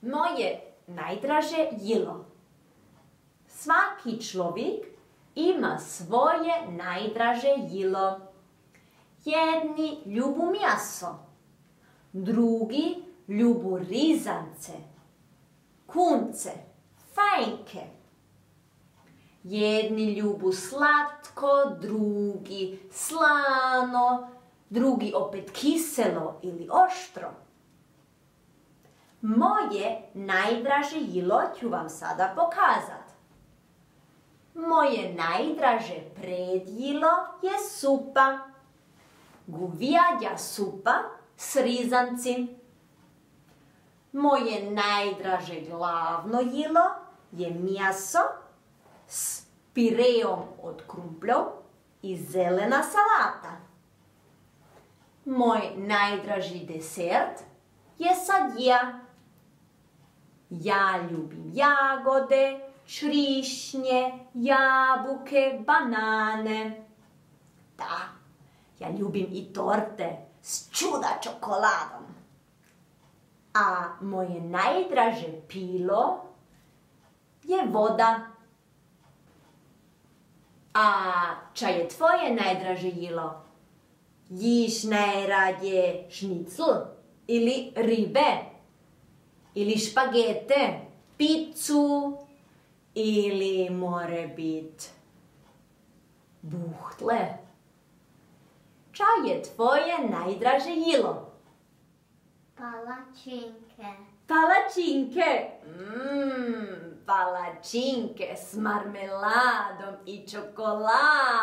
Moje najdraže jelo. Svaki čovjek ima svoje najdraže jelo. Jedni ljubu mjaso, drugi ljubu rizance, kunce, fajnke. Jedni ljubu slatko, drugi slano, drugi opet kiselo ili oštro. Moje najdraže jelo ću vam sada pokazati. Moje najdraže predjilo je supa. Guvijadja supa s rizancim. Moje najdraže glavno jelo je mjaso s pireom od krumplov i zelena salata. Moj najdraži desert je sadija. Ja ljubim jagode, črišnje, jabuke, banane. Da, ja ljubim i torte s čuda čokoladom. A moje najdraže pilo je voda. A ča je tvoje najdraže jelo? Jiš najradije šnicl ili ribe ili špagete, picu ili more bit buhtle. Ča je tvoje najdraže jelo? Palačinke. Palačinke. Palačinke s marmeladom i čokoladom.